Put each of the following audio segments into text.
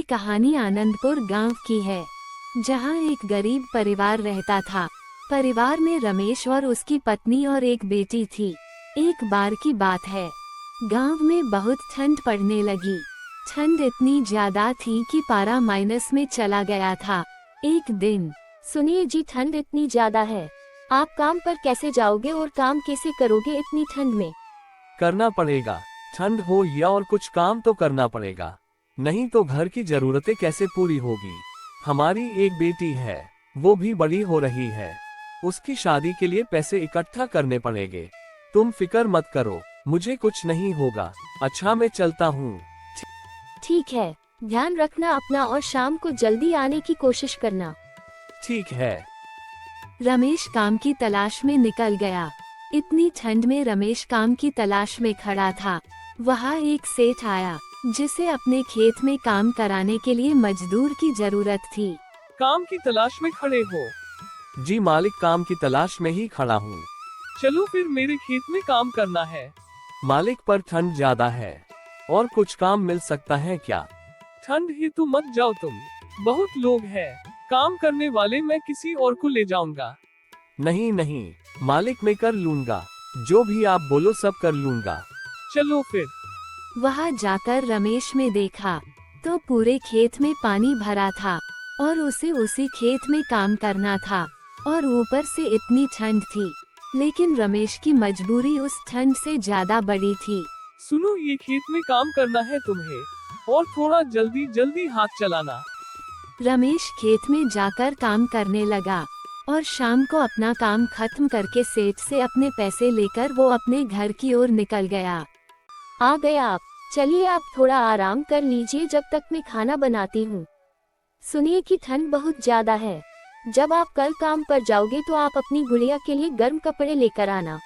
कहानी आनंदपुर गांव की है, जहां एक गरीब परिवार रहता था। परिवार में रमेश और उसकी पत्नी और एक बेटी थी। एक बार की बात है, गांव में बहुत ठंड पड़ने लगी। ठंड इतनी ज्यादा थी कि पारा माइनस में चला गया था। एक दिन, सुनिए जी, ठंड इतनी ज्यादा है, आप काम पर कैसे जाओगे और काम कैसे करोगे इतनी ठंड में? करना पड़ेगा, ठंड हो या और कुछ काम तो करना पड़ेगा, नहीं तो घर की जरूरतें कैसे पूरी होगी। हमारी एक बेटी है, वो भी बड़ी हो रही है, उसकी शादी के लिए पैसे इकट्ठा करने पड़ेंगे। तुम फिक्र मत करो, मुझे कुछ नहीं होगा। अच्छा, मैं चलता हूँ। ठीक है, ध्यान रखना अपना और शाम को जल्दी आने की कोशिश करना। ठीक है। रमेश काम की तलाश में निकल गया। इतनी ठंड में रमेश काम की तलाश में खड़ा था। वहाँ एक सेठ आया, जिसे अपने खेत में काम कराने के लिए मजदूर की जरूरत थी। काम की तलाश में खड़े हो? जी मालिक, काम की तलाश में ही खड़ा हूँ। चलो फिर मेरे खेत में काम करना है। मालिक, पर ठंड ज्यादा है, और कुछ काम मिल सकता है क्या? ठंड ही तो मत जाओ तुम, बहुत लोग हैं, काम करने वाले मैं किसी और को ले जाऊंगा। नहीं नहीं मालिक, मैं कर लूंगा, जो भी आप बोलो सब कर लूंगा। चलो फिर। वहाँ जाकर रमेश में देखा तो पूरे खेत में पानी भरा था और उसे उसी खेत में काम करना था, और ऊपर से इतनी ठंड थी। लेकिन रमेश की मजबूरी उस ठंड से ज्यादा बड़ी थी। सुनो, ये खेत में काम करना है तुम्हें, और थोड़ा जल्दी जल्दी हाथ चलाना। रमेश खेत में जाकर काम करने लगा और शाम को अपना काम खत्म करके सेठ से अपने पैसे लेकर वो अपने घर की ओर निकल गया। आ गए आप, चलिए आप थोड़ा आराम कर लीजिए जब तक मैं खाना बनाती हूँ। सुनिए कि ठंड बहुत ज्यादा है, जब आप कल काम पर जाओगे तो आप अपनी गुड़िया के लिए गर्म कपड़े लेकर आना।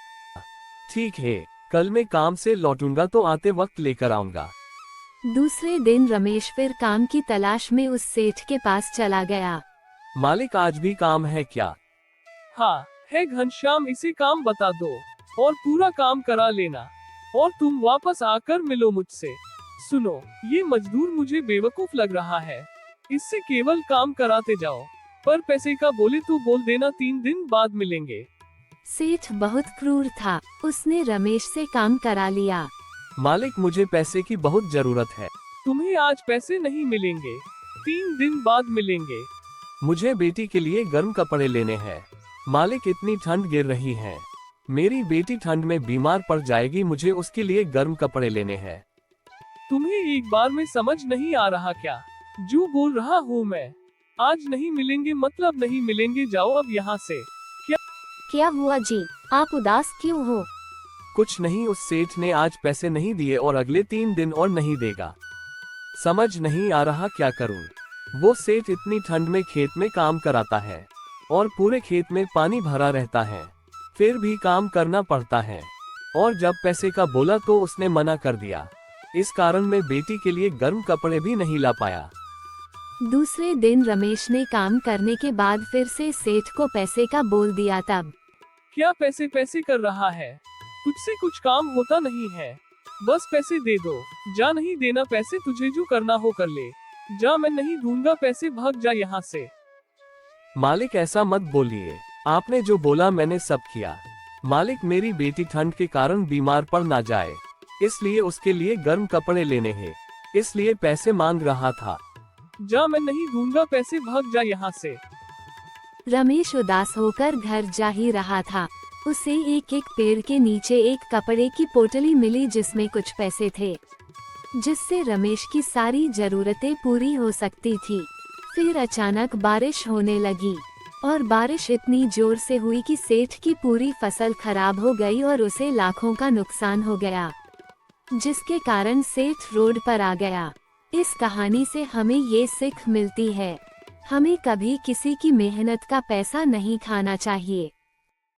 ठीक है, कल मैं काम से लौटूंगा तो आते वक्त लेकर आऊंगा। दूसरे दिन रमेश फिर काम की तलाश में उस सेठ के पास चला गया। मालिक, आज भी काम है क्या? हाँ है घनश्याम, इसे काम बता दो और पूरा काम करा लेना, और तुम वापस आकर मिलो मुझसे। सुनो, ये मजदूर मुझे बेवकूफ लग रहा है, इससे केवल काम कराते जाओ, पर पैसे का बोले तो बोल देना 3 दिन बाद मिलेंगे। सेठ बहुत क्रूर था, उसने रमेश से काम करा लिया। मालिक, मुझे पैसे की बहुत जरूरत है। तुम्हें आज पैसे नहीं मिलेंगे, 3 दिन बाद मिलेंगे। मुझे बेटी के लिए गर्म कपड़े लेने हैं। मालिक, इतनी ठंड गिर रही है, मेरी बेटी ठंड में बीमार पड़ जाएगी, मुझे उसके लिए गर्म कपड़े लेने हैं। तुम्हें एक बार में समझ नहीं आ रहा क्या? जो बोल रहा हूँ मैं, आज नहीं मिलेंगे मतलब नहीं मिलेंगे, जाओ अब यहाँ से। क्या हुआ जी, आप उदास क्यों हो? कुछ नहीं, उस सेठ ने आज पैसे नहीं दिए और अगले 3 दिन और नहीं देगा। समझ नहीं आ रहा क्या करूं। वो सेठ इतनी ठंड में खेत में काम कराता है और पूरे खेत में पानी भरा रहता है, फिर भी काम करना पड़ता है, और जब पैसे का बोला तो उसने मना कर दिया। इस कारण मैं बेटी के लिए गर्म कपड़े भी नहीं ला पाया। दूसरे दिन रमेश ने काम करने के बाद फिर से सेठ को पैसे का बोल दिया। तब क्या पैसे पैसे कर रहा है? तुझसे कुछ काम होता नहीं है, बस पैसे दे दो। जा, नहीं देना पैसे, तुझे जो करना हो कर ले। जा, मैं नहीं दूंगा पैसे, भाग जा यहाँ से। मालिक, ऐसा मत बोलिए, आपने जो बोला मैंने सब किया। मालिक, मेरी बेटी ठंड के कारण बीमार पड़ ना जाए, इसलिए उसके लिए गर्म कपड़े लेने हैं, इसलिए पैसे मांग रहा था। जा, मैं नहीं दूंगा पैसे, भाग जा यहाँ से। रमेश उदास होकर घर जा ही रहा था। उसे एक एक पेड़ के नीचे एक कपड़े की पोटली मिली जिसमें कुछ पैसे थे, जिससे रमेश की सारी जरूरतें पूरी हो सकती थी। फिर अचानक बारिश होने लगी, और बारिश इतनी जोर से हुई कि सेठ की पूरी फसल खराब हो गई और उसे लाखों का नुकसान हो गया, जिसके कारण सेठ रोड पर आ गया। इस कहानी से हमें ये सीख मिलती है, हमें कभी किसी की मेहनत का पैसा नहीं खाना चाहिए।